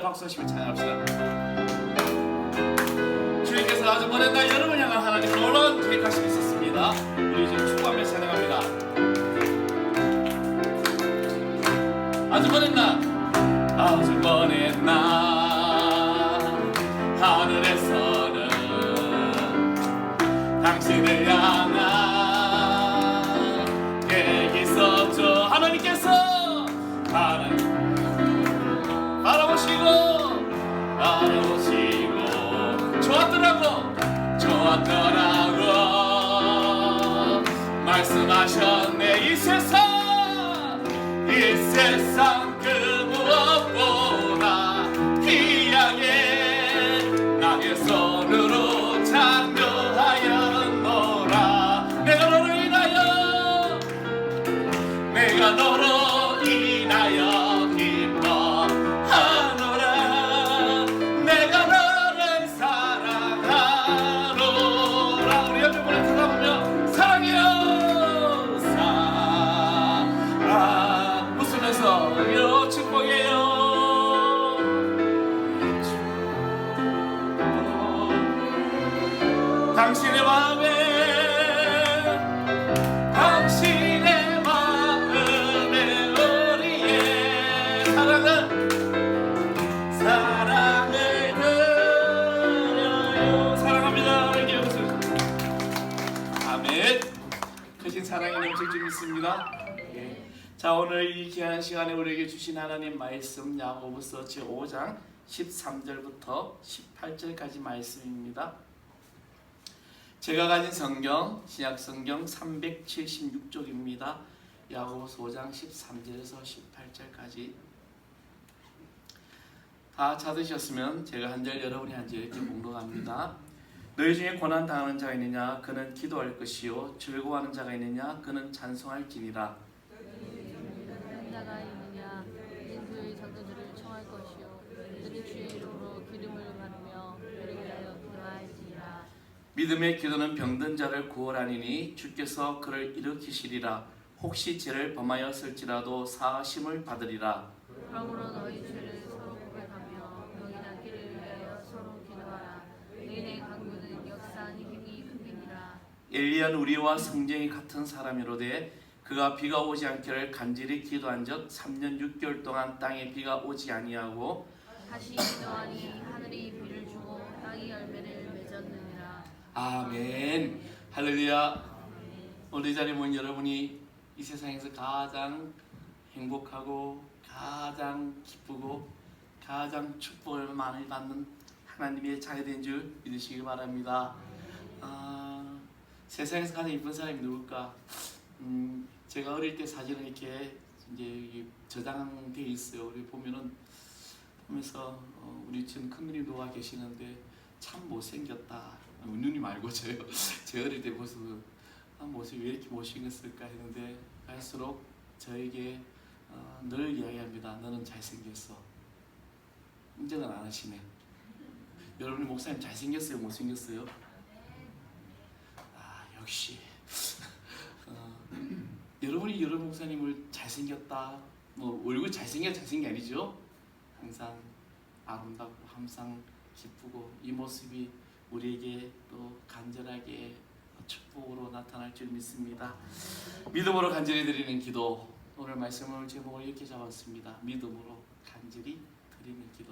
박수 하시며 찬양합시다. 주님께서 아주 먼 날 여러분 향한 하나님 놀라운 계획하심이 있었습니다. 우리 지금 축복하며 찬양합니다. 아주 먼 날, 아주 먼 날 하늘에서는 당신을 향한 계획이 있었죠. 하나님께서 바라보시고 좋았더라고 말씀하셨네. 이 세상 그 무엇보다 귀하게 나의 손으로 창조하였노라. 내가 너로 인하여 기뻐하노라. 내가 너를 사랑하노라. 우리 옆에 분을 쳐다보며 사랑해요 사랑 웃으면서 축복해요. 당신의 마음에 우리의 사랑을 드려요. 사랑합니다. 아멘. 크신 사랑이 넘칠 줄 믿습니다. 자, 오늘 이 귀한 시간에 우리에게 주신 하나님 말씀 야고보서 제5장 13절부터 18절까지 말씀입니다. 제가 가진 성경 신약 성경 376쪽입니다. 야고보서 5장 13절에서 18절까지 다 찾으셨으면 제가 한 절 여러분이 한 절 이렇게 봉독합니다. 너희 중에 고난 당하는 자가 있느냐 그는 기도할 것이요 즐거워하는 자가 있느냐 그는 찬송할지니라. 너희 자가 있느냐 이는 그의 장로들을 청할 것이요 그들이 주의 이름으로 기름을 바르며 그를 위하여 기도할지니라. 믿음의 기도는 병든 자를 구원하니니 주께서 그를 일으키시리라. 혹시 죄를 범하였을지라도 사하심을 받으리라. 그러므로 너희 죄를 서로 고백하며 너희 낫기를 위하여 서로 기도하라. 너희의 간구는 역사하니 힘이 크니라. 엘리야는 우리와 성정이 같은 사람이로되 그가 비가 오지 않기를 간절히 기도한즉 3년 6개월 동안 땅에 비가 오지 아니하고 다시 기도하니 하늘이 비를 주고 땅이 열매를 맺었느니라. 아멘. 할렐루야. 오늘 이 자리에 모인 여러분이 이 세상에서 가장 행복하고 가장 기쁘고 가장 축복을 많이 받는 하나님의 자녀된 줄 믿으시기 바랍니다. 세상에서 가장 이쁜 사람이 누굴까? 제가 어릴 때 사진은 이렇게 이제 저장돼 있어요. 우리 보면서 우리 지금 큰 누님 누가 계시는데 참 못생겼다. 누님 말고 제가 어릴 때 모습 모습이 왜 이렇게 못생겼을까 했는데 갈수록 저에게 늘 이야기합니다. 너는 잘생겼어. 인정은 안 하시네. 여러분이 목사님 잘생겼어요? 못생겼어요? 역시 여러분이 여러분 목사님을 잘생겼다 뭐 얼굴 잘생긴 게 아니죠. 항상 아름답고 항상 기쁘고 이 모습이 우리에게 또 간절하게 축복으로 나타날 줄 믿습니다. 믿음으로 간절히 드리는 기도. 오늘 말씀을 제목을 이렇게 잡았습니다. 믿음으로 간절히 드리는 기도.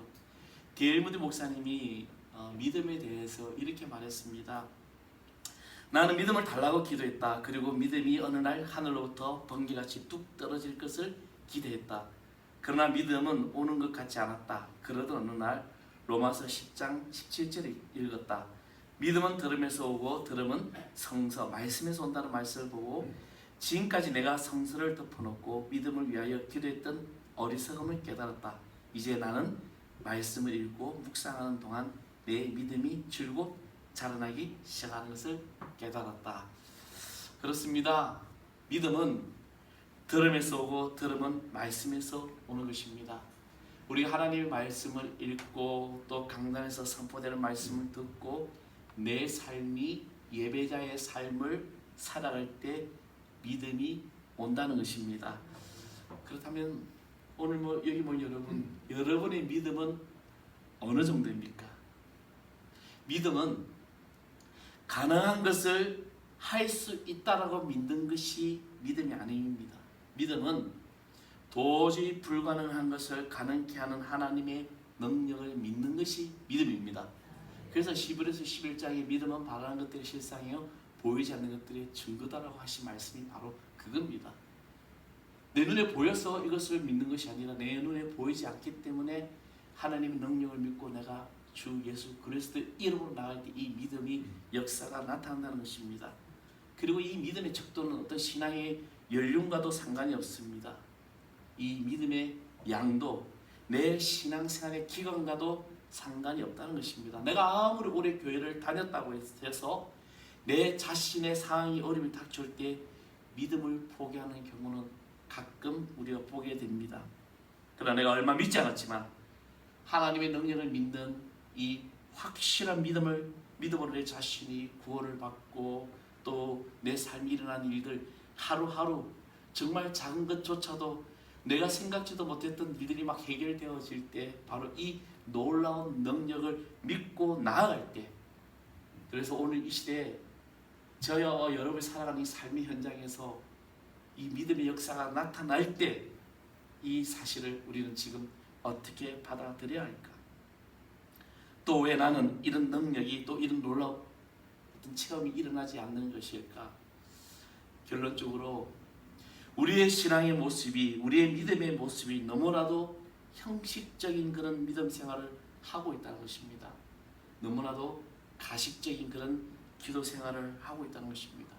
D.L. 무디 목사님이 믿음에 대해서 이렇게 말했습니다. 나는 믿음을 달라고 기도했다. 그리고 믿음이 어느 날 하늘로부터 번개같이 뚝 떨어질 것을 기대했다. 그러나 믿음은 오는 것 같지 않았다. 그러던 어느 날 로마서 10장 17절을 읽었다. 믿음은 들음에서 오고 들음은 성서 말씀에서 온다는 말씀을 보고 지금까지 내가 성서를 덮어놓고 믿음을 위하여 기도했던 어리석음을 깨달았다. 이제 나는 말씀을 읽고 묵상하는 동안 내 믿음이 줄곧 자라나기 시작하는 것을 깨달았다. 그렇습니다. 믿음은 들음에서 오고 들음은 말씀에서 오는 것입니다. 우리 하나님의 말씀을 읽고 또 강단에서 선포되는 말씀을 듣고 내 삶이 예배자의 삶을 살아갈 때 믿음이 온다는 것입니다. 그렇다면 오늘 여기 여러분의 믿음은 어느 정도입니까? 믿음은 가능한 것을 할 수 있다라고 믿는 것이 믿음이 아닙니다. 믿음은 도저히 불가능한 것을 가능케 하는 하나님의 능력을 믿는 것이 믿음입니다. 그래서 히브리서 11장에 믿음은 바라는 것들의 실상이요 보이지 않는 것들의 증거다라고 하신 말씀이 바로 그겁니다. 내 눈에 보여서 이것을 믿는 것이 아니라 내 눈에 보이지 않기 때문에 하나님의 능력을 믿고 내가 주 예수 그리스도의 이름으로 나갈 때 이 믿음이 역사가 나타난다는 것입니다. 그리고 이 믿음의 척도는 어떤 신앙의 연륜과도 상관이 없습니다. 이 믿음의 양도 내 신앙생활의 기간과도 상관이 없다는 것입니다. 내가 아무리 오래 교회를 다녔다고 해서 내 자신의 상황이 어려움이 닥쳐올 때 믿음을 포기하는 경우는 가끔 우리가 보게 됩니다. 그러나 내가 얼마 믿지 않았지만 하나님의 능력을 믿는 이 확실한 믿음으로 내 자신이 구원을 받고 또 내 삶이 일어난 일들 하루하루 정말 작은 것조차도 내가 생각지도 못했던 일들이 막 해결되어질 때 바로 이 놀라운 능력을 믿고 나아갈 때, 그래서 오늘 이 시대에 저와 여러분이 살아가는 이 삶의 현장에서 이 믿음의 역사가 나타날 때 이 사실을 우리는 지금 어떻게 받아들여야 할까? 또 왜 나는 이런 능력이 또 이런 놀라운 어떤 체험이 일어나지 않는 것일까? 결론적으로 우리의 신앙의 모습이, 우리의 믿음의 모습이 너무나도 형식적인 그런 믿음 생활을 하고 있다는 것입니다. 너무나도 가식적인 그런 기도 생활을 하고 있다는 것입니다.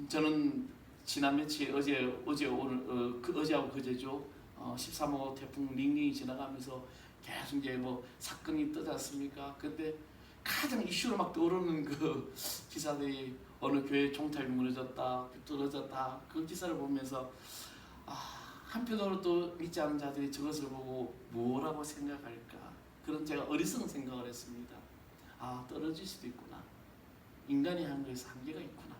저는 지난 며칠 어제 오늘 어제하고 그제죠. 13호 태풍 링링이 지나가면서 계속 이제 뭐 사건이 뜨지 않습니까? 근데 가장 이슈로 막 떠오르는 그 기사들이 어느 교회 종탑이 무너졌다, 떨어졌다, 그 기사를 보면서 한편으로 또 믿지 않은 자들이 저것을 보고 뭐라고 생각할까? 그런 제가 어리석은 생각을 했습니다. 떨어질 수도 있구나. 인간이 하는 것에서 한계가 있구나.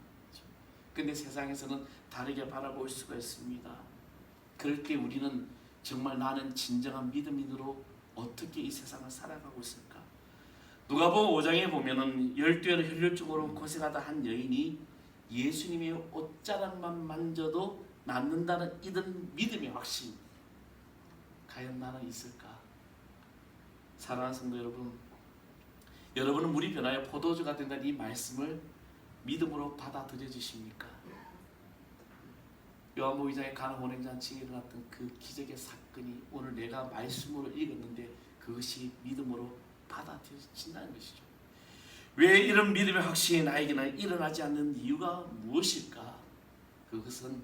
근데 세상에서는 다르게 바라볼 수가 있습니다. 그럴 때 우리는 정말 나는 진정한 믿음인으로 어떻게 이 세상을 살아가고 있을까? 누가복음 5장에 보면은 12회를 혈류증으로 고생하다 한 여인이 예수님의 옷자락만 만져도 낫는다는 이런 믿음의 확신, 과연 나는 있을까? 사랑하는 성도 여러분, 여러분은 물이 변하여 포도주가 된다는 이 말씀을 믿음으로 받아들여 주십니까? 요한복음 2장에 가나 혼인잔치에 일어났던 그 기적의 사건이 오늘 내가 말씀으로 읽었는데 그것이 믿음으로 받아들여진다는 것이죠. 왜 이런 믿음의 확신이 나에게는 일어나지 않는 이유가 무엇일까? 그것은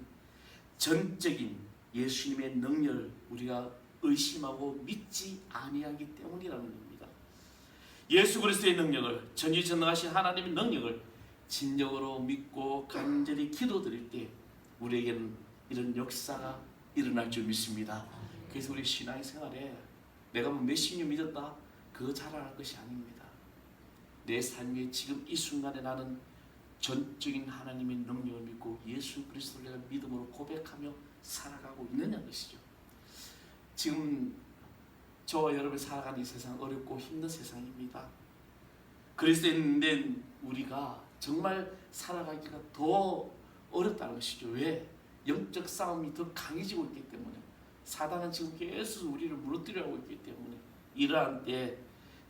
전적인 예수님의 능력을 우리가 의심하고 믿지 아니하기 때문이라는 겁니다. 예수 그리스도의 능력을, 전지전능하신 하나님의 능력을 진정으로 믿고 간절히 기도드릴 때 우리에게는 이런 역사가 일어날 줄 믿습니다. 그래서 우리 신앙생활에 내가 뭐 몇십 년 믿었다 그거 자랑할 것이 아닙니다. 내 삶에 지금 이 순간에 나는 전적인 하나님의 능력을 믿고 예수 그리스도를 내가 믿음으로 고백하며 살아가고 있느냐는 것이죠. 지금 저와 여러분이 살아가는 이 세상 어렵고 힘든 세상입니다. 그리스도에 있는 우리가 정말 살아가기가 더 어렵다는 것이죠. 왜? 영적 싸움이 더 강해지고 있기 때문에, 사단은 지금 계속 우리를 무너뜨리고 있기 때문에, 이러한 때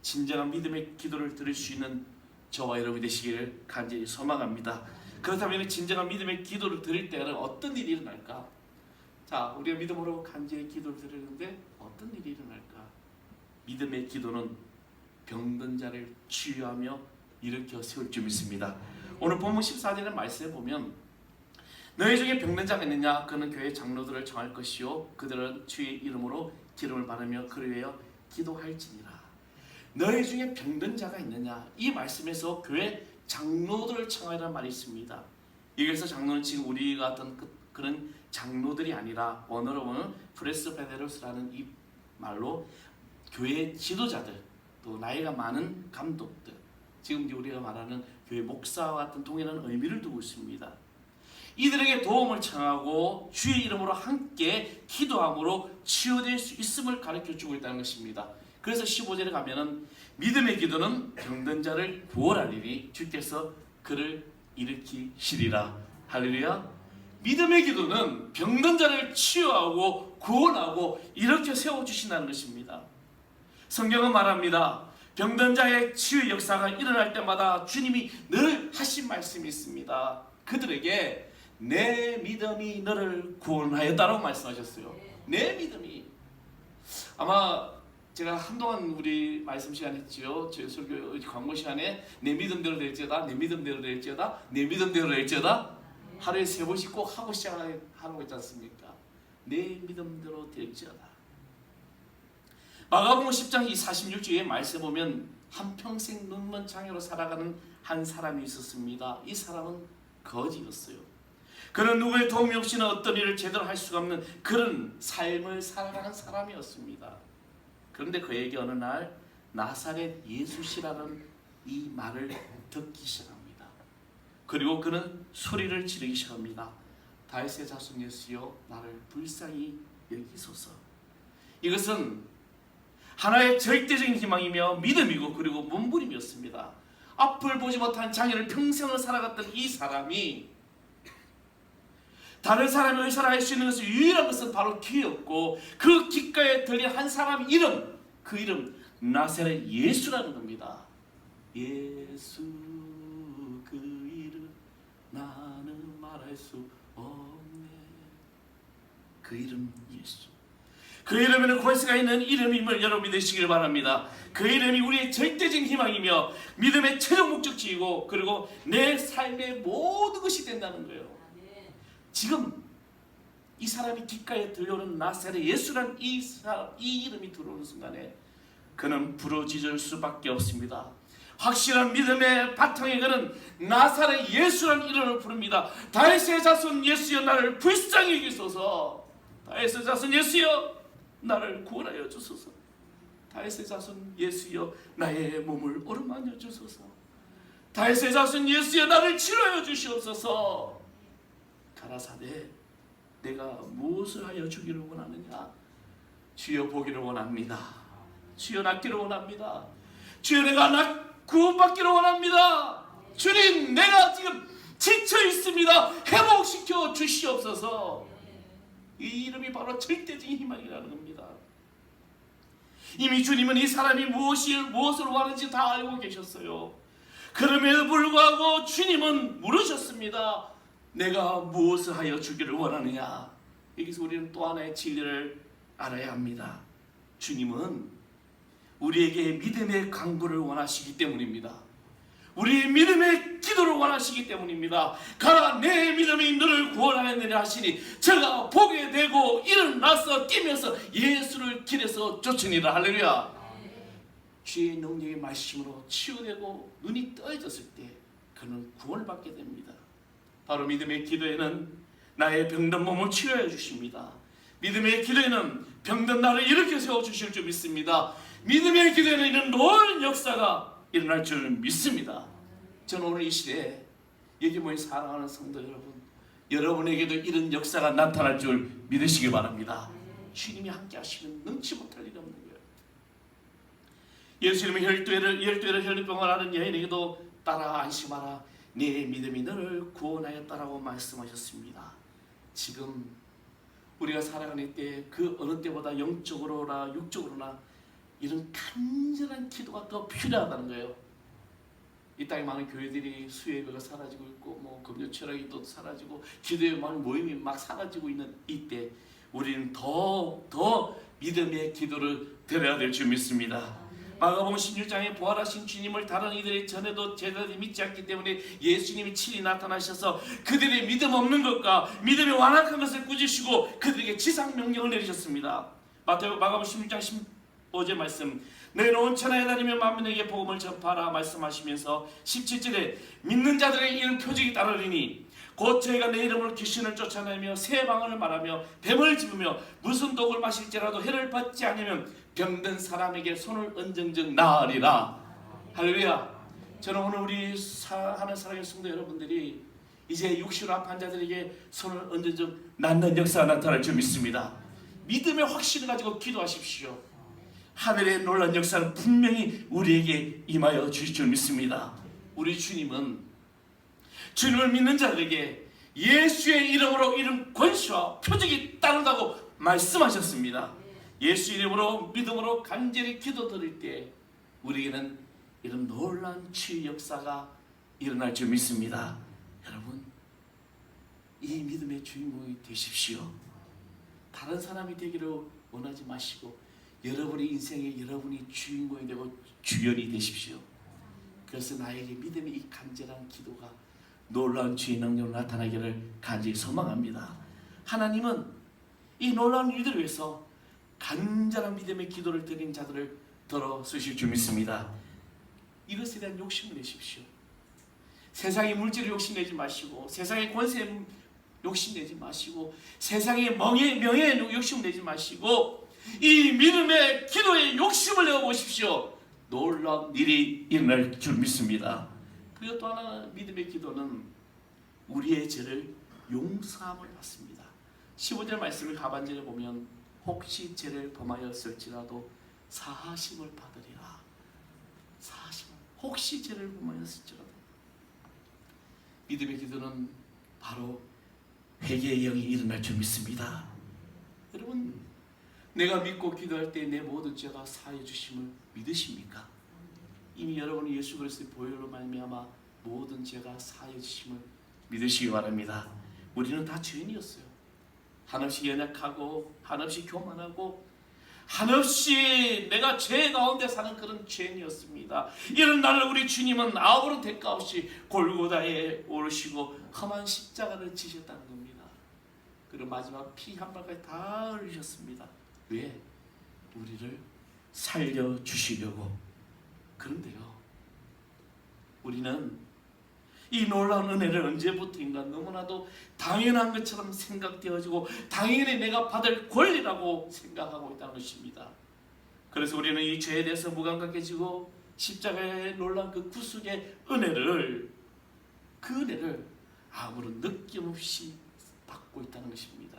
진정한 믿음의 기도를 드릴 수 있는 저와 여러분이 되시기를 간절히 소망합니다. 그렇다면 진정한 믿음의 기도를 드릴 때는 어떤 일이 일어날까? 자, 우리가 믿음으로 간절히 기도를 드리는데 어떤 일이 일어날까? 믿음의 기도는 병든 자를 치유하며 일으켜 세울 줄 믿습니다. 오늘 본문 14절의 말씀에 보면 너희 중에 병든 자가 있느냐? 그는 교회 장로들을 청할 것이요 그들은 주의 이름으로 기름을 바르며 그를 위하여 기도할지니라. 너희 중에 병든 자가 있느냐? 이 말씀에서 교회 장로들을 청하라는 말이 있습니다. 여기서 장로는 지금 우리 같은 그런 장로들이 아니라 원어로 보면 프레스베테로스라는 이 말로 교회 지도자들, 또 나이가 많은 감독들, 지금 우리가 말하는 교회 목사와 같은 동일한 의미를 두고 있습니다. 이들에게 도움을 청하고 주의 이름으로 함께 기도함으로 치유될 수 있음을 가르쳐주고 있다는 것입니다. 그래서 15절에 가면은 믿음의 기도는 병든 자를 구원하리니 주께서 그를 일으키시리라. 할렐루야. 믿음의 기도는 병든 자를 치유하고 구원하고 이렇게 세워주신다는 것입니다. 성경은 말합니다. 병든 자의 치유 역사가 일어날 때마다 주님이 늘 하신 말씀이 있습니다. 그들에게 내 믿음이 너를 구원하였다라고 말씀하셨어요. 내 믿음이. 아마 제가 한동안 우리 말씀 시간 했지요. 제 설교 광고 시간에 내 믿음대로 될지어다, 내 믿음대로 될지어다, 내 믿음대로 될지어다 하루에 3번씩 꼭 하고 시작하라고 했지 않습니까? 내 믿음대로 될지어다. 마가복음 10장 46절의 말씀 보면 한평생 눈먼 장애로 살아가는 한 사람이 있었습니다. 이 사람은 거지였어요. 그는 누구의 도움이 없이는 어떤 일을 제대로 할 수가 없는 그런 삶을 살아가는 사람이었습니다. 그런데 그에게 어느 날 나사렛 예수시라는 이 말을 듣기 시작합니다. 그리고 그는 소리를 지르기 시작합니다. 다윗의 자손 예수여 나를 불쌍히 여기소서. 이것은 하나의 절대적인 희망이며 믿음이고 그리고 몸부림이었습니다. 앞을 보지 못한 장애를 평생을 살아갔던 이 사람이 다른 사람이 의사를 할 수 있는 것은 유일한 것은 바로 귀였고 그 귓가에 들린 한 사람 이름, 그 이름 나사렛 예수라는 겁니다. 예수 그 이름 나는 말할 수 없네. 그 이름 예수. 그 이름에는 권세가 있는 이름임을 여러분이 믿으시길 바랍니다. 그 이름이 우리의 절대적인 희망이며 믿음의 최종 목적지이고 그리고 내 삶의 모든 것이 된다는 거예요. 지금 이 사람이 귓가에 들려오는 나사렛 예수란 이 이름이 들어오는 순간에 그는 부르짖을 수밖에 없습니다. 확실한 믿음의 바탕에 그는 나사렛 예수란 이름을 부릅니다. 다윗의 자손 예수여 나를 불쌍히 여기소서. 다윗의 자손 예수여 나를 구원하여 주소서. 다윗의 자손 예수여 나의 몸을 어루만져 주소서. 다윗의 자손 예수여 나를 치료하여 주시옵소서. 가라사대 내가 무엇을 하여 주기를 원하느냐. 주여 보기를 원합니다. 주여 낫기를 원합니다. 주여 내가 구원받기를 원합니다. 주님 내가 지금 지쳐 있습니다. 회복시켜 주시옵소서. 이 이름이 바로 절대적인 희망이라는 겁니다. 이미 주님은 이 사람이 무엇을 원하는지 다 알고 계셨어요. 그럼에도 불구하고 주님은 물으셨습니다. 내가 무엇을 하여 주기를 원하느냐. 여기서 우리는 또 하나의 진리를 알아야 합니다. 주님은 우리에게 믿음의 간구를 원하시기 때문입니다. 우리의 믿음의 기도를 원하시기 때문입니다. 가라 내 믿음이 너를 구원하였느냐 하시니 제가 보게 되고 일어나서 뛰면서 예수를 길에서 쫓으니라. 할렐루야. 주의 능력의 말씀으로 치유되고 눈이 떠져졌을 때 그는 구원을 받게 됩니다. 바로 믿음의 기도에는 나의 병든 몸을 치료해 주십니다. 믿음의 기도에는 병든 나를 일으켜 세워주실 줄 믿습니다. 믿음의 기도에는 이런 놀라운 역사가 일어날 줄 믿습니다. 저는 오늘 이 시대에 여기 모인 사랑하는 성도 여러분, 여러분에게도 이런 역사가 나타날 줄 믿으시기 바랍니다. 주님이 함께 하시면 능치 못할 일이 없는 거예요. 예수님은 열두에를 혈류병을 앓은 여인에게도 따라 안심하라 네 믿음이 너를 구원하였다라고 말씀하셨습니다. 지금 우리가 살아가는 때 그 어느 때보다 영적으로나 육적으로나 이런 간절한 기도가 더 필요하다는 거예요. 이 땅에 많은 교회들이 수예배가 사라지고 있고 뭐 금요 철학이 사라지고 기도의 많은 모임이 막 사라지고 있는 이때 우리는 더 믿음의 기도를 드려야 될 줄 믿습니다. 마가복음 16장에 부활하신 주님을 다른 이들이 전에도 제자들이 믿지 않기 때문에 예수님이 친히 나타나셔서 그들의 믿음 없는 것과 믿음이 완악한 것을 꾸짖으시고 그들에게 지상명령을 내리셨습니다. 마가복음 16장 15절 말씀, 너희는 온 천하에 다니며 만민에게 복음을 전파하라 말씀하시면서 17절에 믿는 자들의 이런 표적이 따르리니 곧 저희가 내 이름으로 귀신을 쫓아내며 새 방언을 말하며 뱀을 집으며 무슨 독을 마실지라도 해를 받지 않으면 병든 사람에게 손을 얹은즉 나으리라. 할렐루야. 저는 오늘 우리 하는 사랑의 성도 여러분들이 이제 육신으로 아픈 자들에게 손을 얹은즉 낫는 역사가 나타날 줄 믿습니다. 믿음의 확신을 가지고 기도하십시오. 하늘의 놀란 역사는 분명히 우리에게 임하여 주실 줄 믿습니다. 우리 주님은 주님을 믿는 자들에게 예수의 이름으로 이룬 권세와 표적이 따른다고 말씀하셨습니다. 예수 이름으로 믿음으로 간절히 기도드릴 때 우리에게는 이런 놀라운 치유 역사가 일어날 줄 믿습니다. 여러분, 이 믿음의 주인공이 되십시오. 다른 사람이 되기를 원하지 마시고 여러분의 인생에 여러분이 주인공이 되고 주연이 되십시오. 그래서 나에게 믿음의 이 간절한 기도가 놀라운 주의 능력으로 나타나기를 간절히 소망합니다. 하나님은 이 놀라운 일들을 위해서 간절한 믿음의 기도를 드린 자들을 들어주실 줄 믿습니다. 이것에 대한 욕심을 내십시오. 세상의 물질을 욕심내지 마시고 세상의 권세에 욕심내지 마시고 세상의 명예에 욕심내지 마시고 이 믿음의 기도에 욕심을 내어보십시오. 놀라운 일이 일어날 줄 믿습니다. 그리고 또 하나 믿음의 기도는 우리의 죄를 용서함을 받습니다. 15절 말씀을 하반절에 보면 혹시 죄를 범하였을지라도 사하심을 받으리라. 사하심을, 혹시 죄를 범하였을지라도. 믿음의 기도는 바로 회개의 영이 일어날 줄 믿습니다. 여러분, 내가 믿고 기도할 때 내 모든 죄가 사하여 주심을 믿으십니까? 이미 여러분이 예수 그리스도의 보혈로 말미암아 모든 죄가 사하여 주심을 믿으시기 바랍니다. 우리는 다 죄인이었어요. 한없이 연약하고 한없이 교만하고 한없이 내가 죄 가운데 사는 그런 죄인이었습니다. 이런 나를 우리 주님은 아무런 대가 없이 골고다에 오르시고 험한 십자가를 지셨다는 겁니다. 그리고 마지막 피 한 방울까지 다 흘리셨습니다. 왜? 우리를 살려주시려고. 그런데요, 우리는 이 놀라운 은혜를 언제부터인가 너무나도 당연한 것처럼 생각되어지고 당연히 내가 받을 권리라고 생각하고 있다는 것입니다. 그래서 우리는 이 죄에 대해서 무감각해지고 십자가의 놀라운 그 구속의 은혜를, 그 은혜를 아무런 느낌 없이 받고 있다는 것입니다.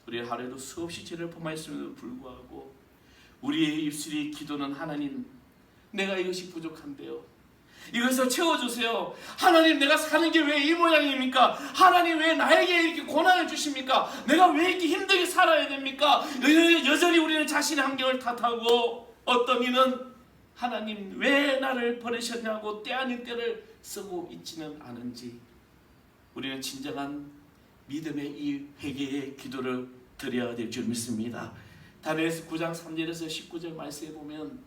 우리 하루에도 수없이 죄를 범하였음에도 불구하고 우리의 입술이 기도는 하나님, 내가 이것이 부족한데요, 이것을 채워주세요. 하나님, 내가 사는 게 왜 이 모양입니까? 하나님, 왜 나에게 이렇게 고난을 주십니까? 내가 왜 이렇게 힘들게 살아야 됩니까? 여전히 우리는 자신의 환경을 탓하고 어떤 이는 하나님 왜 나를 버리셨냐고 때 아닌 때를 쓰고 있지는 않은지 우리는 진정한 믿음의 이 회개의 기도를 드려야 될 줄 믿습니다. 다니엘서 9장 3절에서 19절 말씀에 보면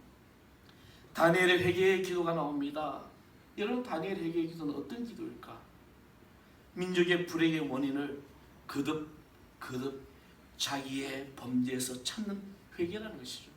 다니엘의 회개의 기도가 나옵니다. 여러분, 다니엘의 회개의 기도는 어떤 기도일까? 민족의 불행의 원인을 거듭 자기의 범죄에서 찾는 회개라는 것이죠.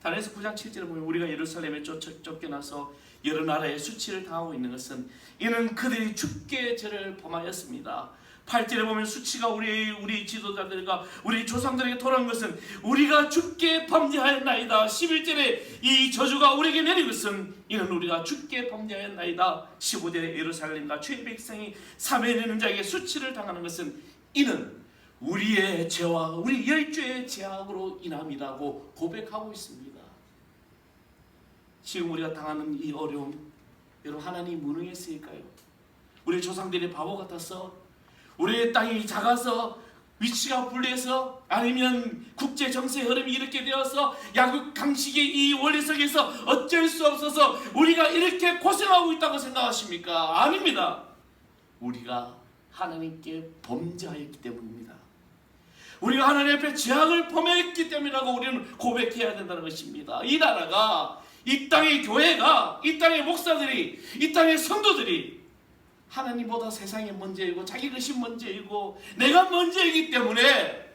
다니엘서 9장 7절에 보면 우리가 예루살렘에 쫓겨나서 여러 나라에 수치를 당하고 있는 것은 이는 그들이 주께 죄를 범하였습니다. 8절에 보면 수치가 우리 지도자들과 우리 조상들에게 돌아온 것은 우리가 주께 범죄하였나이다. 11절에 이 저주가 우리에게 내린 것은 이는 우리가 주께 범죄하였나이다. 15절에 예루살렘과 주의 백성이 사면되는 자에게 수치를 당하는 것은 이는 우리의 죄와 우리 열조의 죄악으로 인함이라고 고백하고 있습니다. 지금 우리가 당하는 이 어려움, 여러분, 하나님이 무능했으니까요? 우리 조상들이 바보 같아서, 우리의 땅이 작아서, 위치가 불리해서, 아니면 국제 정세 흐름이 이렇게 되어서 야국 강식의 이 원리 속에서 어쩔 수 없어서 우리가 이렇게 고생하고 있다고 생각하십니까? 아닙니다. 우리가 하나님께 범죄하였기 때문입니다. 우리가 하나님 앞에 죄악을 범했기 때문이라고 우리는 고백해야 된다는 것입니다. 이 나라가, 이 땅의 교회가, 이 땅의 목사들이, 이 땅의 성도들이 하나님보다 세상이 먼저이고 자기 것이 먼저이고 내가 먼저이기 때문에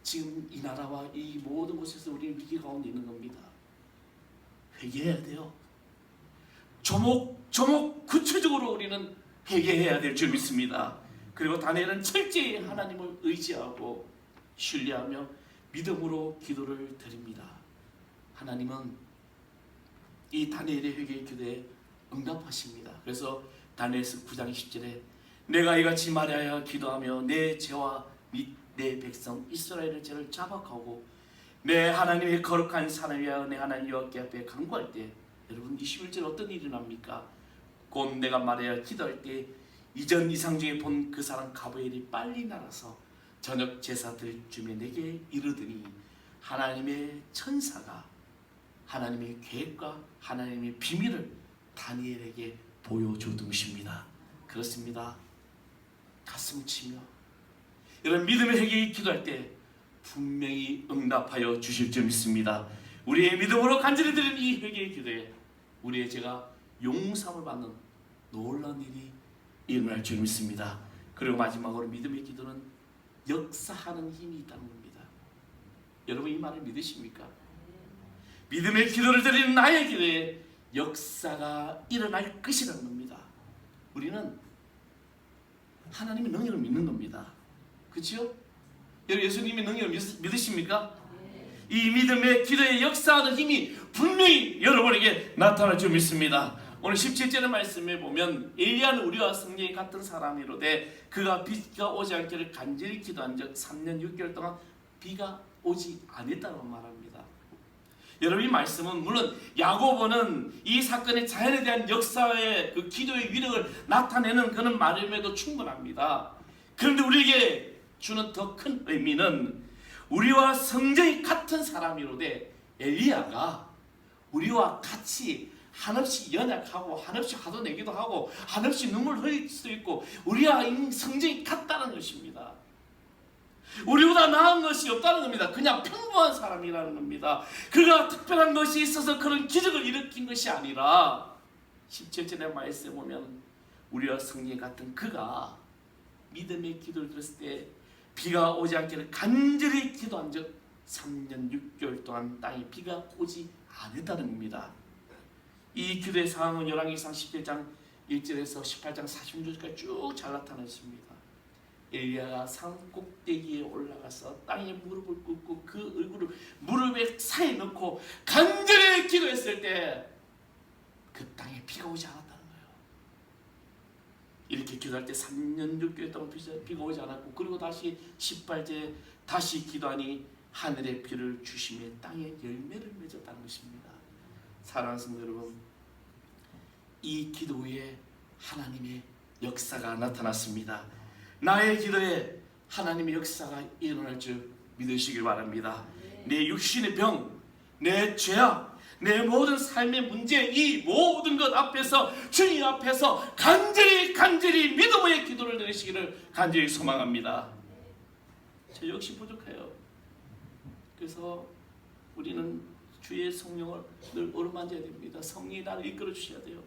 지금 이 나라와 이 모든 곳에서 우리는 위기 가운데 있는 겁니다. 회개해야 돼요. 조목 구체적으로 우리는 회개해야 될 줄 믿습니다. 그리고 다니엘은 철저히 하나님을 의지하고 신뢰하며 믿음으로 기도를 드립니다. 하나님은 이 다니엘의 회개의 기도에 응답하십니다. 그래서 다니엘서 9장 10절에 내가 이같이 말하여 기도하며 내 죄와 내 백성 이스라엘의 죄를 자박하고 내 하나님의 거룩한 사람이여 내 하나님 여호와께 앞에 간구할 때 여러분 21절 어떤 일이 납니까? 곧 내가 말하여 기도할 때 이전 이상 중에 본 그 사람 가브엘이 빨리 날아서 저녁 제사 드릴 쯤에 내게 이르더니 하나님의 천사가 하나님의 계획과 하나님의 비밀을 다니엘에게 보여주듯입니다. 그렇습니다. 가슴을 치며 이런 믿음의 회개에 기도할 때 분명히 응답하여 주실 줄 믿습니다. 우리의 믿음으로 간절히 드리는 이 회개의 기도에 우리의 죄가 용서함을 받는 놀라운 일이 일어날 줄 믿습니다. 그리고 마지막으로 믿음의 기도는 역사하는 힘이 있다는 겁니다. 여러분 이 말을 믿으십니까? 믿음의 기도를 드리는 나의 기도에 역사가 일어날 것이라는 겁니다. 우리는 하나님의 능력을 믿는 겁니다. 그렇죠? 여러분 예수님의 능력을 믿으십니까? 이 믿음의 기도의 역사하는 힘이 분명히 여러분에게 나타날 줄 믿습니다. 오늘 17절의 말씀에 보면 엘리야는 우리와 성경이 같은 사람이로되 그가 비가 오지 않기를 간절히 기도한 적 3년 6개월 동안 비가 오지 않았다고 말합니다. 여러분 이 말씀은 물론 야고보는 이 사건의 자연에 대한 역사의 그 기도의 위력을 나타내는 그런 말임에도 충분합니다. 그런데 우리에게 주는 더 큰 의미는 우리와 성정이 같은 사람이로되 엘리야가 우리와 같이 한없이 연약하고 한없이 화도 내기도 하고 한없이 눈물 흘릴 수도 있고 우리와 성정이 같다는 것입니다. 우리보다 나은 것이 없다는 겁니다. 그냥 평범한 사람이라는 겁니다. 그가 특별한 것이 있어서 그런 기적을 일으킨 것이 아니라 17절의 말씀에 보면 우리와 성령이 같은 그가 믿음의 기도를 드렸을 때 비가 오지 않기를 간절히 기도한 적 3년 6개월 동안 땅에 비가 오지 않았다는 겁니다. 이 기도의 상황은 열왕기상 17장 1절에서 18장 46절까지 쭉 잘 나타나 있습니다. 엘리야가 산 꼭대기에 올라가서 땅에 무릎을 꿇고 그 얼굴을 무릎에 사이에 넣고 간절히 기도했을 때 그 땅에 비가 오지 않았다는 거예요. 이렇게 기도할 때 3년 6개월 동안 비가 오지 않았고 그리고 다시 18절에 다시 기도하니 하늘의 비를 주시며 땅에 열매를 맺었다는 것입니다. 사랑하는 성도 여러분, 이 기도 후에 하나님의 역사가 나타났습니다. 나의 기도에 하나님의 역사가 일어날 줄 믿으시길 바랍니다. 내 육신의 병, 내 죄악, 내 모든 삶의 문제, 이 모든 것 앞에서 주님 앞에서 간절히 믿음의 기도를 드리시기를 간절히 소망합니다. 저 역시 부족해요. 그래서 우리는 주의 성령을 늘 어루만져야 됩니다. 성령이 나를 이끌어 주셔야 돼요.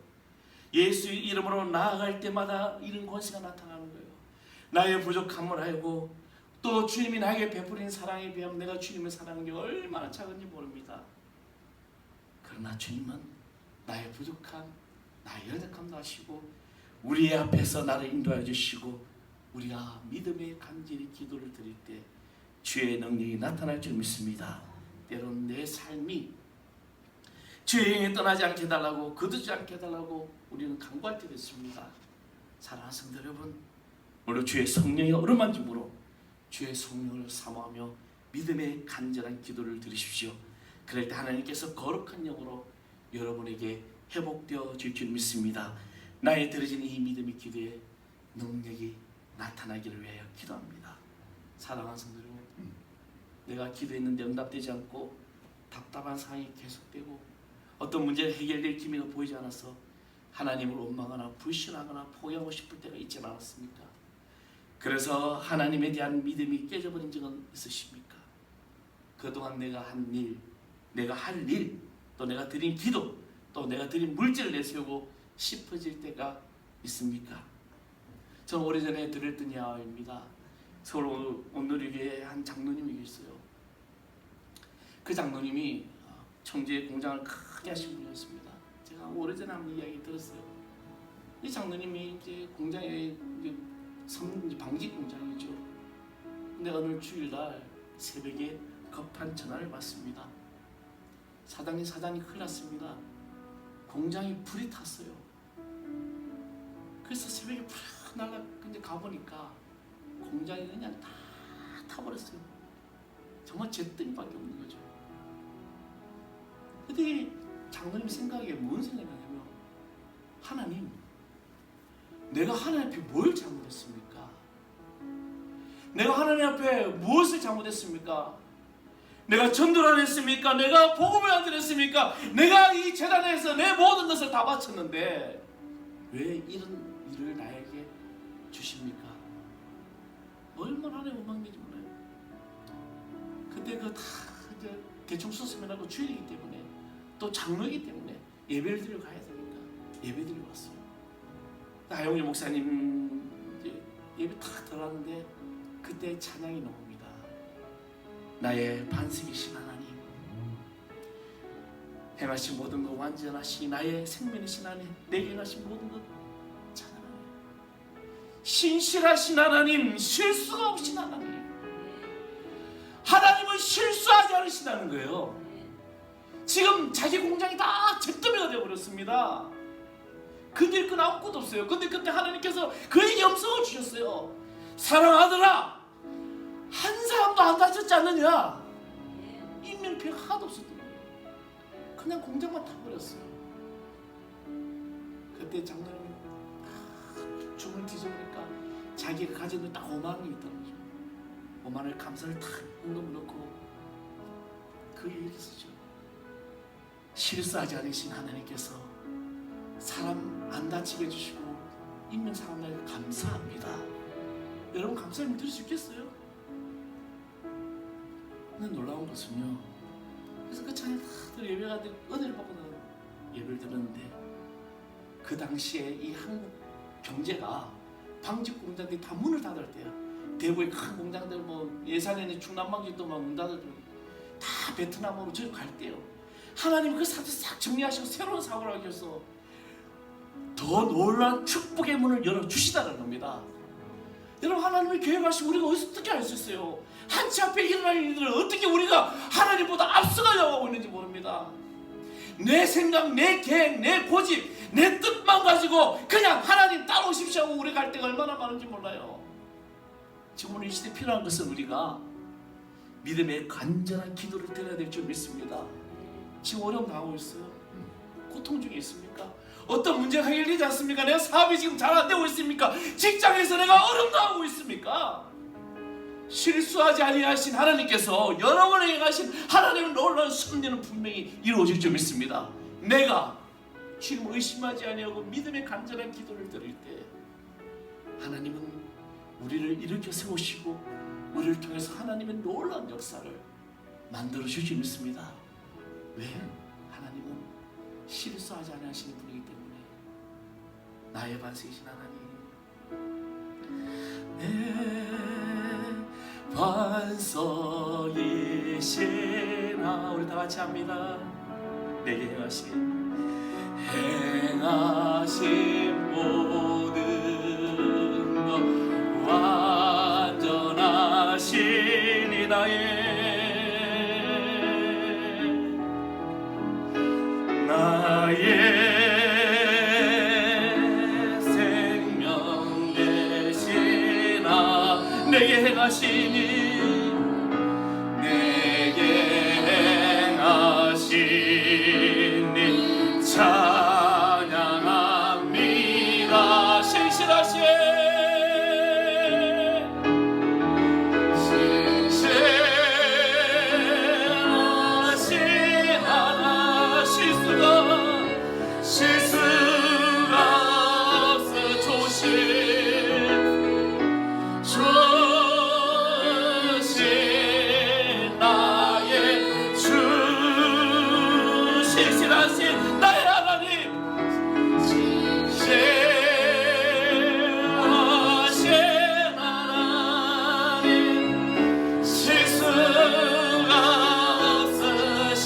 예수의 이름으로 나아갈 때마다 이런 권세가 나타나는 거예요. 나의 부족함을 알고 또 주님이 나에게 베푸린 사랑에 비하면 내가 주님의 사랑한 게 얼마나 작은지 모릅니다. 그러나 주님은 나의 부족함, 나의 연약함도 아시고 우리의 앞에서 나를 인도하여 주시고 우리가 믿음의 간절히 기도를 드릴 때 주의 능력이 나타날 줄 믿습니다. 때론 내 삶이 주의 영에 떠나지 않게 해달라고 거두지 않게 해달라고 우리는 간구할 때도 있습니다. 사랑하는 성도 여러분, 오늘 주의 성령의 어루만짐으로 주의 성령을 사모하며 믿음의 간절한 기도를 드리십시오. 그럴 때 하나님께서 거룩한 영으로 여러분에게 회복되어 줄 줄 믿습니다. 나의 드려진 이 믿음의 기도에 능력이 나타나기를 위하여 기도합니다. 사랑하는 성도 여러분, 내가 기도했는데 응답되지 않고 답답한 상황이 계속되고 어떤 문제가 해결될 기미가 보이지 않아서 하나님을 원망하거나 불신하거나 포기하고 싶을 때가 있지 않았습니까? 그래서 하나님에 대한 믿음이 깨져버린 적은 있으십니까? 그동안 내가 한 일, 내가 할 일, 또 내가 드린 기도, 또 내가 드린 물질을 내세우고 싶어질 때가 있습니까? 저는 오래전에 들었던 이야기입니다. 서울 온누리교회에 한 장로님이 계셨어요. 그 장로님이 청주에 공장을 크게 하신 분이었습니다. 제가 오래전에 한번 이야기 들었어요. 이 장로님이 이제 공장에 방직 공장이죠. 근데 어느 주일날 새벽에 급한 전화를 받습니다. 사장님 큰일 났습니다. 공장에 불이 탔어요. 그래서 새벽에 푹 근데 가보니까 공장이 그냥 다 타버렸어요. 정말 잿더미밖에 없는 거죠. 근데 장로님 생각에 무슨 생각이 나냐면, 하나님, 내가 하나님 앞에 뭘 잘못했습니까? 내가 하나님 앞에 무엇을 잘못했습니까? 내가 전도를 안 했습니까? 내가 복음을 안 드렸습니까? 내가 이 재단에서 내 모든 것을 다 바쳤는데 왜 이런 일을 나에게 주십니까? 얼마나 하나님 원망인지 몰라요. 근데 그거 다 이제 대충 썼으면 하고 주일이기 때문에, 또 장로이기 때문에 예배를 드리러 가야 되니까 예배 드리러 왔어요. 하용일 목사님 이제 예배 다 들어갔는데 그때 찬양이 나옵니다. 나의 반석이신 하나님, 행하신 모든 것 완전하시 나의 생명이신 하나님, 내게 행하신 모든 것 찬양하네. 신실하신 하나님, 실수가 없신 하나님. 하나님은 실수하지 않으시다는 거예요. 지금 자기 공장이 다 잿더미가 되어버렸습니다. 건들 건 아무것도 없어요. 근데 그때 하나님께서 그에게 음성을 주셨어요. 사랑하더라, 한 사람도 안 다쳤지 않느냐? 인명피해가 하나도 없었던 거예요. 그냥 공장만 타버렸어요. 그때 장로님이 춤을 뒤져보니까 자기가 가진 돈 딱 5만 원이 있다는 거죠. 5만 원을 감사를 탁 은금 넣고 그 얘기를 쓰죠. 실수하지 않으신 하나님께서 사람 안 다치게 해주시고 있는 사람들 감사합니다. 여러분 감사함을 드릴 수 있겠어요? 근데 놀라운 것은요, 그래서 그 찬양 다들 예배가 되고 은혜를 받고 나는 예배를 드렸는데, 그 당시에 이 한국 경제가 방직 공장들이 다 문을 닫을 때야. 대구의 큰 공장들, 뭐 예산에는 중남방직도 막 문 닫을 때, 다 베트남으로 저기 갈 때요. 하나님은 그 사태 싹 정리하시고 새로운 사고를 하기 위해서 더 놀라운 축복의 문을 열어주시다는 겁니다. 여러분, 하나님의 계획하시고 우리가 어떻게 알 수 있어요? 한치 앞에 일어날 일들을 어떻게 우리가 하나님보다 앞서가려고 하고 있는지 모릅니다. 내 생각, 내 계획, 내 고집, 내 뜻만 가지고 그냥 하나님 따라오십시오 하고 우리 갈 때가 얼마나 많은지 몰라요. 지금 오늘 이 시대에 필요한 것은 우리가 믿음의 간절한 기도를 드려야 될 줄 믿습니다. 지금 어려움 당하고 있어요. 고통 중에 있습니까? 어떤 문제가 해결되지 않습니까? 내가 사업이 지금 잘 안 되고 있습니까? 직장에서 내가 어려움 당하고 있습니까? 실수하지 아니하신 하나님께서 여러분에게 행하신 하나님의 놀라운 섭리는 분명히 이루어질 줄 믿습니다. 내가 지금 의심하지 아니하고 믿음의 간절한 기도를 드릴 때 하나님은 우리를 일으켜 세우시고 우리를 통해서 하나님의 놀라운 역사를 만들어 주실 줄 믿습니다. 왜? 하나님은 실수하지 아니하시는 분이기 때문에. 나의 반석이신 하나님, 내 반석이신 하나님, 우리 다 같이 합니다. 내게 행하신 모든 것 완전하시니 나의 생명 되시나 내게 행하시니 찬양합니다. 신실하신 하나, 실수가 없어 조신 나의 주, 신실하신 나의 하나님, 신실하신 하나님, 실수가 없으신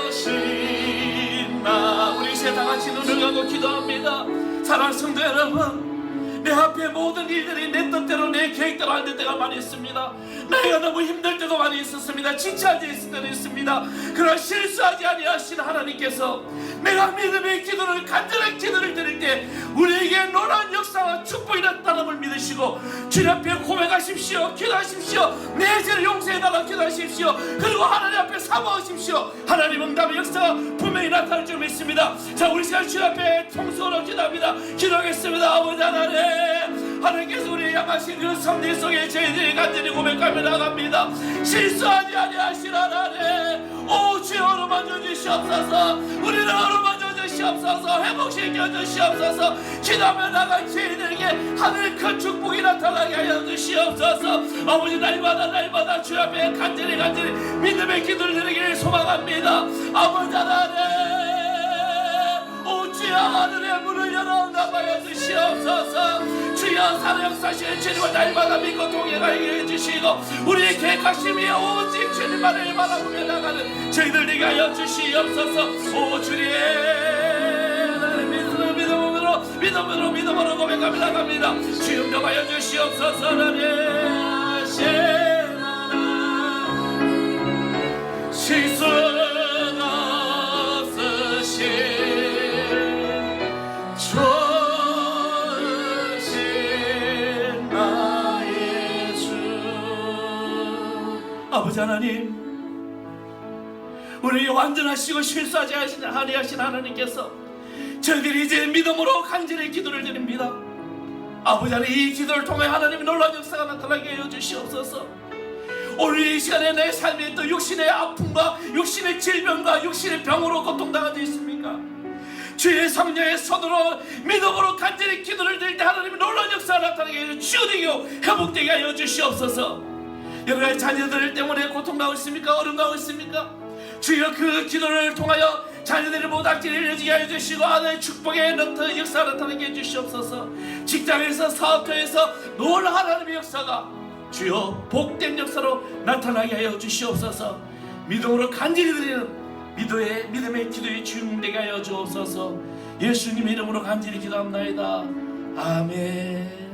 주신 나. 우리 이제 다 같이 눈을 감고 기도합니다. 사랑하는 성도 여러분, 내 앞에 모든 일들이 내 뜻대로 내 계획대로 안 될 때가 많이 있습니다. 내가 너무 힘들 때도 많이 있었습니다. 지체하지 있을 때도 있습니다. 그러나 실수하지 아니하신 하나님께서 내가 믿음의 기도를 간절한 기도를 드릴 때 우리에게 놀라운 역사와 축복이 나타남을 믿으시고 주님 앞에 고백하십시오. 기도하십시오. 내 죄를 용서해달라 기도하십시오. 그리고 하나님 앞에 사모하십시오. 하나님 응답의 역사가 분명히 나타날 줄 믿습니다. 자, 우리 시간 주님 앞에 통성으로 기도합니다. 기도하겠습니다. 아버지 하나님, 하나님께서 우리의 양하신 그 섭리 속에 저희들이 간절히 고백하며 나갑니다. 실수하지 아니하신 하나님, 오 주여 어루만져 주시옵소서. 우리를 어루만져 주시옵소서. 회복시켜 주시옵소서. 기도하며 나간 저희들에게 하늘의 큰 축복이 나타나게 하여 주시옵소서. 아버지, 날마다 주 앞에 간절히 믿음의 기도를 드리기를 소망합니다. 아버지 하나님, 오 주여 하늘의 문을 열어 응답하여 주시옵소서. 주여 사랑 역사하시는 주님을 날마다 믿고 동행하게 해주시고 우리의 계획하심이 오직 주님만을 바라보며 나가는 저희들 되게 하여 주시옵소서. 오 주님, 믿음으로 고백하며 나갑니다. 주여 응답하여 주시옵소서. 하나님 실수가 없으신 아버지 하나님, 우리 완전하시고 실수하지 아니하신 하나님께서 저희들이 이제 믿음으로 간절히 기도를 드립니다. 아버지 하나님, 이 기도를 통해 하나님의 놀라운 역사가 나타나게 해여 주시옵소서. 오늘 이 시간에 내 삶에 또 육신의 아픔과 육신의 질병과 육신의 병으로 고통당하지 있습니까? 주의 성령의 손으로 믿음으로 간절히 기도를 드릴 때 하나님의 놀라운 역사가 나타나게 해여 치유되고 회복되게 하여 주시옵소서. 여러분의 자녀들 때문에 고통당하고 있습니까? 어려움당하고 있습니까? 주여 그 기도를 통하여 자녀들의 모닥지를 이루어지게 해주시고 하나님의 축복의 역사가 나타나게 해주시옵소서. 직장에서 사업터에서 놀라운 하나님의 역사가 주여 복된 역사로 나타나게 하여 주시옵소서. 믿음으로 간절히 드리는 믿음의 기도의 주인공 되게 하여 주옵소서. 예수님 이름으로 간절히 기도합나이다. 아멘.